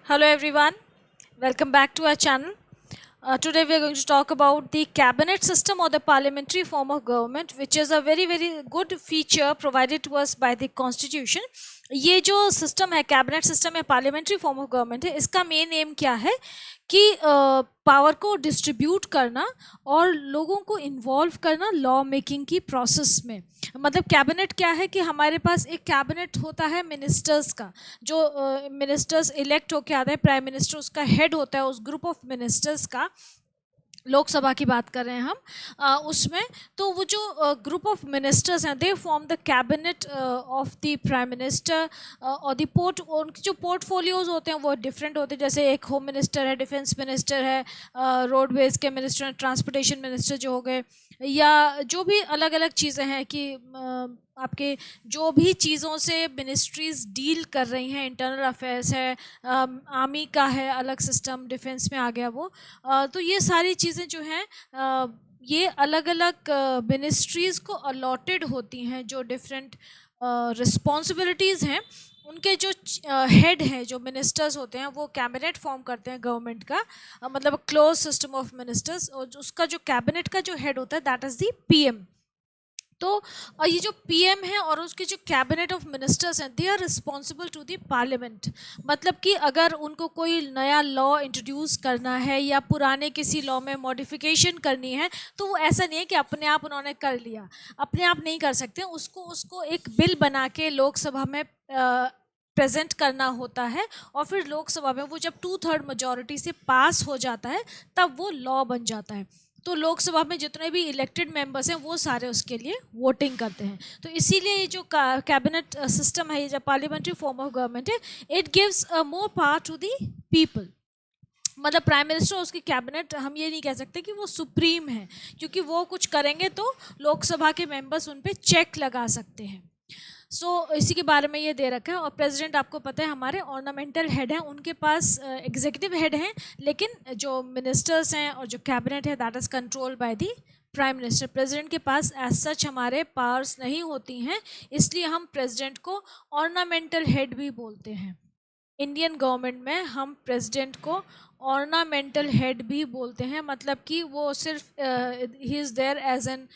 Hello everyone, welcome back to our channel. Today we are going to talk about the cabinet system or the parliamentary form of government, which is a very good feature provided to us by the constitution. ये जो system है, cabinet system या parliamentary form of government है, इसका main M क्या है कि power को डिस्ट्रीब्यूट करना और लोगों को इन्वॉल्व करना लॉ मेकिंग की प्रोसेस में। मतलब कैबिनेट क्या है कि हमारे पास एक कैबिनेट होता है मिनिस्टर्स का, जो मिनिस्टर्स इलेक्ट होके आते हैं, प्राइम मिनिस्टर उसका हेड होता है उस ग्रुप ऑफ मिनिस्टर्स का। लोकसभा की बात कर रहे हैं हम उसमें। तो वो जो ग्रुप ऑफ मिनिस्टर्स हैं, they form the cabinet of the prime minister और द उनके जो पोर्टफोलियोज होते हैं वो डिफरेंट होते हैं। जैसे एक होम मिनिस्टर है, डिफेंस मिनिस्टर है, रोडवेज के मिनिस्टर हैं, ट्रांसपोर्टेशन मिनिस्टर जो हो गए, या जो भी अलग अलग चीज़ें हैं कि आपके जो भी चीज़ों से मिनिस्ट्रीज डील कर रही हैं, इंटरनल अफेयर्स है, आर्मी का है अलग सिस्टम, डिफेंस में आ गया वो। तो ये सारी चीज़ें जो हैं ये अलग अलग मिनिस्ट्रीज़ को अलॉटेड होती हैं, जो डिफरेंट रिस्पॉन्सिबिलिटीज़ हैं। उनके जो हेड हैं, जो मिनिस्टर्स होते हैं, वो कैबिनेट फॉर्म करते हैं गवर्नमेंट का, मतलब क्लोज सिस्टम ऑफ मिनिस्टर्स। और उसका जो कैबिनेट का जो हेड होता है दैट इज़ द पीएम। तो ये जो पीएम है और उसके जो कैबिनेट ऑफ मिनिस्टर्स हैं, they are responsible to the parliament. मतलब कि अगर उनको कोई नया लॉ इंट्रोड्यूस करना है या पुराने किसी लॉ में मॉडिफिकेशन करनी है, तो वो ऐसा नहीं है कि अपने आप उन्होंने कर लिया, अपने आप नहीं कर सकते। उसको एक बिल बना के लोकसभा में प्रेजेंट करना होता है, और फिर लोकसभा में वो जब 2/3 मेजॉरिटी से पास हो जाता है तब वो लॉ बन जाता है। तो लोकसभा में जितने भी इलेक्टेड मेंबर्स हैं वो सारे उसके लिए वोटिंग करते हैं। तो इसीलिए ये जो कैबिनेट सिस्टम है, ये जो पार्लियामेंट्री फॉर्म ऑफ गवर्नमेंट है, it gives more power to the people. मतलब प्राइम मिनिस्टर और उसकी कैबिनेट, हम ये नहीं कह सकते कि वो सुप्रीम है, क्योंकि वो कुछ करेंगे तो लोकसभा के मेंबर्स उन पर चेक लगा सकते हैं। इसी के बारे में ये दे रखा है। और प्रेसिडेंट आपको पता है हमारे ऑर्नामेंटल हेड हैं, उनके पास एग्जीक्यूटिव हेड हैं, लेकिन जो मिनिस्टर्स हैं और जो कैबिनेट है that is control by the prime minister. President के पास एज सच हमारे पावर्स नहीं होती हैं, इसलिए हम प्रेसिडेंट को ऑर्नामेंटल हेड भी बोलते हैं। इंडियन गवर्नमेंट में हम प्रेसिडेंट को ऑर्नामेंटल हेड भी बोलते हैं। मतलब कि वो सिर्फ ही is there as an,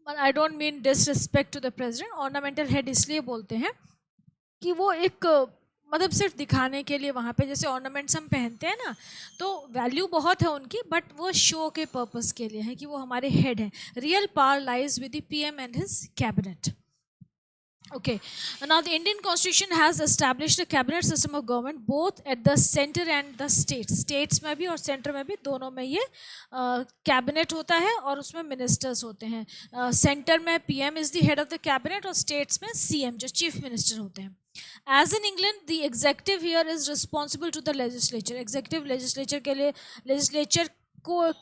I don't mean disrespect to the president. Ornamental head इसलिए बोलते हैं कि वो एक मतलब सिर्फ दिखाने के लिए वहाँ पे, जैसे ऑर्नामेंट्स हम पहनते हैं ना, तो वैल्यू बहुत है उनकी, बट वो शो के पर्पस के लिए है कि वो हमारे हेड हैं। Real power lies with the PM and his cabinet. Okay, now the Indian Constitution has established a cabinet system of government both at the center and the states. States में भी और center में भी, दोनों में ये cabinet होता है और उसमें ministers होते हैं। center में PM is the head of the cabinet और states में CM जो chief minister होते हैं। As in England, the executive here is responsible to the legislature. Executive legislature के लिए, legislature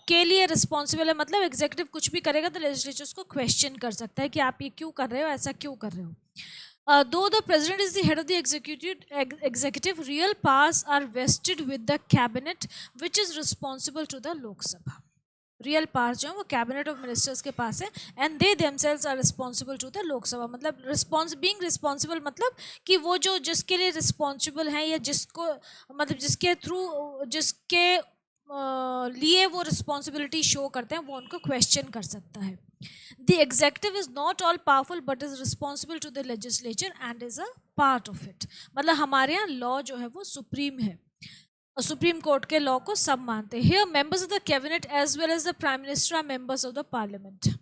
के लिए रिस्पॉन्सिबल है। मतलब एग्जीक्यूटिव कुछ भी करेगा तो लेजिस्लेचर उसको क्वेश्चन कर सकता है कि आप ये क्यों कर रहे हो, ऐसा क्यों कर रहे हो। Though the president is the head of the executive, real powers are vested with the cabinet which is responsible to the Lok Sabha. Real powers जो है वो कैबिनेट ऑफ मिनिस्टर्स के पास है, and they themselves are responsible to the Lok Sabha. मतलब being responsible मतलब कि वो जो जिसके लिए रिस्पॉन्सिबल हैं, या जिसको मतलब जिसके थ्रू, जिसके लिए वो रिस्पॉन्सिबिलिटी शो करते हैं, वो उनको क्वेश्चन कर सकता है। The executive is not all powerful but is responsible to the legislature and is a part of it. मतलब हमारे यहाँ लॉ जो है वो सुप्रीम है, और सुप्रीम कोर्ट के लॉ को सब मानते हैं। Here members of the cabinet as well as the prime minister are members of the parliament.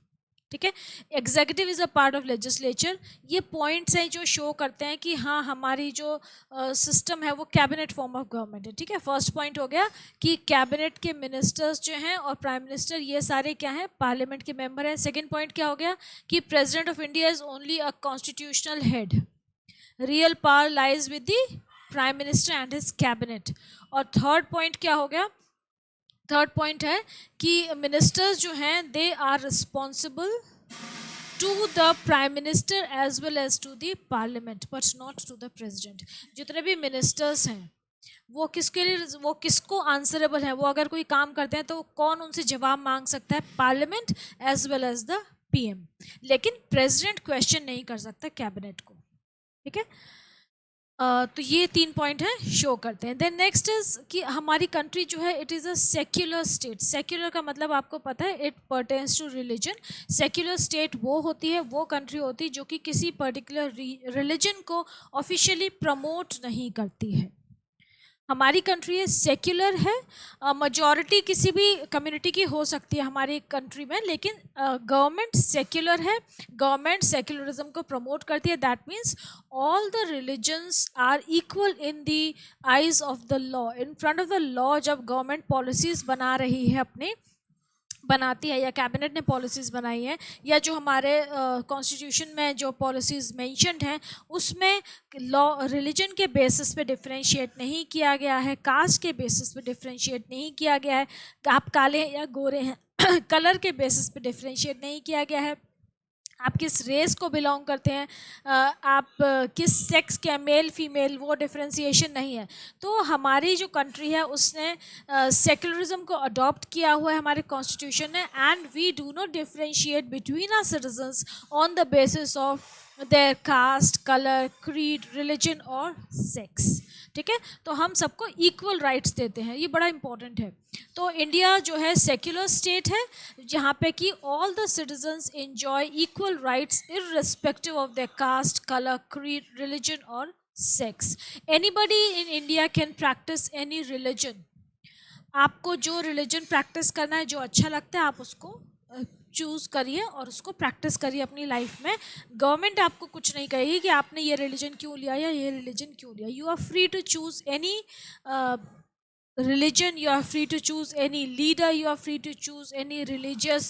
ठीक है, executive is a part of legislature. ये पॉइंट्स हैं जो शो करते हैं कि हाँ, हमारी जो सिस्टम है वो कैबिनेट फॉर्म ऑफ गवर्नमेंट है। ठीक है, फर्स्ट पॉइंट हो गया कि कैबिनेट के मिनिस्टर्स जो हैं और प्राइम मिनिस्टर, ये सारे क्या हैं, पार्लियामेंट के मेंबर हैं। सेकेंड पॉइंट क्या हो गया कि president of India is only a constitutional head, real power lies with the prime minister and his cabinet. और थर्ड पॉइंट क्या हो गया, थर्ड पॉइंट है कि मिनिस्टर्स जो हैं they are responsible to the prime minister as well as to the parliament but not to the president. जितने भी मिनिस्टर्स हैं वो किसके लिए, वो किसको आंसरेबल है, वो अगर कोई काम करते हैं तो कौन उनसे जवाब मांग सकता है, parliament as well as the PM. लेकिन प्रेसिडेंट क्वेश्चन नहीं कर सकता कैबिनेट को। ठीक है, तो ये 3 पॉइंट है, शो करते हैं. देन नेक्स्ट इज कि हमारी कंट्री जो है it is a secular state. Secular का मतलब आपको पता है, it pertains to religion. Secular state वो होती है, वो कंट्री होती है जो कि किसी पर्टिकुलर रिलीजन को ऑफिशियली प्रमोट नहीं करती है. हमारी कंट्री है सेक्युलर है. मजॉरिटी किसी भी कम्युनिटी की हो सकती है हमारी कंट्री में, लेकिन गवर्नमेंट सेक्युलर है. गवर्नमेंट सेक्युलरिज्म को प्रमोट करती है. That means all the religions are equal in the eyes of the law. In front of the law जब गवर्नमेंट पॉलिसीज़ बना रही है, अपने बनाती है, या कैबिनेट ने पॉलिसीज़ बनाई हैं, या जो हमारे कॉन्स्टिट्यूशन में जो पॉलिसीज़ मेंशन्ड हैं, उसमें लॉ रिलीजन के बेसिस पे डिफरेंशिएट नहीं किया गया है, कास्ट के बेसिस पे डिफरेंशिएट नहीं किया गया है, आप काले हैं या गोरे हैं कलर के बेसिस पे डिफरेंशिएट नहीं किया गया है, आप किस रेस को बिलोंग करते हैं, आप किस सेक्स के, मेल फीमेल, वो डिफ्रेंसिएशन नहीं है. तो हमारी जो कंट्री है उसने सेक्युलरिज्म को अडॉप्ट किया हुआ है हमारे कॉन्स्टिट्यूशन ने. And we do not differentiate between our citizens on the basis of their caste, colour, creed, religion और सेक्स. ठीक है, तो हम सबको इक्वल राइट्स देते हैं, ये बड़ा इंपॉर्टेंट है. तो इंडिया जो है सेक्युलर स्टेट है, जहाँ पे कि all the citizens enjoy equal rights irrespective of their caste, colour, creed, religion और sex. Anybody in India can practise any religion. आपको जो रिलीजन प्रैक्टिस करना है, जो अच्छा लगता है, आप उसको चूज़ करिए और उसको प्रैक्टिस करिए अपनी लाइफ में. गवर्नमेंट आपको कुछ नहीं कहेगी कि आपने ये रिलीजन क्यों लिया या ये रिलीजन क्यों लिया. You are free to choose any religion, you are free to choose any leader, you are free to choose any religious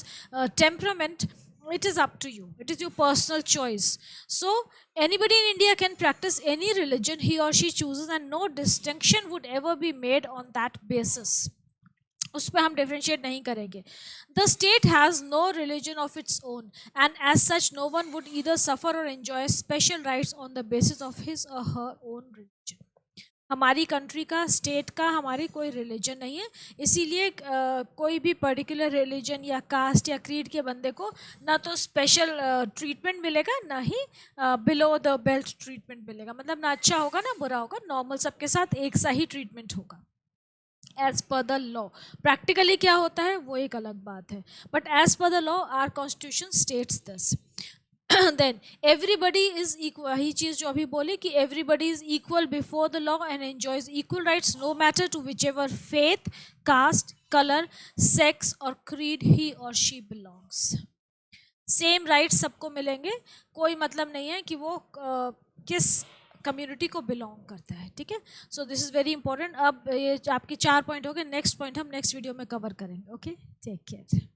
temperament. It is up to you, it is your personal choice. So anybody in India can practice any religion he or she chooses, and no distinction would ever be made on that basis. उस पर हम differentiate नहीं करेंगे. The state has no religion of its own, and as such no one would either suffer or enjoy special rights on the basis of his or her own religion. हमारी country का, state का, हमारी कोई religion नहीं है, इसीलिए कोई भी पर्टिकुलर रिलीजन या कास्ट या क्रीड के बंदे को ना तो स्पेशल ट्रीटमेंट मिलेगा, ना ही बिलो द बेल्ट ट्रीटमेंट मिलेगा. मतलब ना अच्छा होगा ना बुरा होगा, नॉर्मल सबके साथ एक सा ही ट्रीटमेंट होगा as per the law. Practically क्या होता है वो एक अलग बात है, but as per the law or constitution states this. Then everybody is equal. वही चीज़ जो अभी बोली कि everybody is equal before the law and enjoys equal rights no matter to whichever faith, caste, colour, sex और creed he और she belongs. Same rights सबको मिलेंगे, कोई मतलब नहीं है कि वो किस कम्युनिटी को बिलोंग करता है. ठीक है, so this is very important. अब ये आपके 4 पॉइंट हो गए. नेक्स्ट पॉइंट हम नेक्स्ट वीडियो में कवर करेंगे. Okay, take care.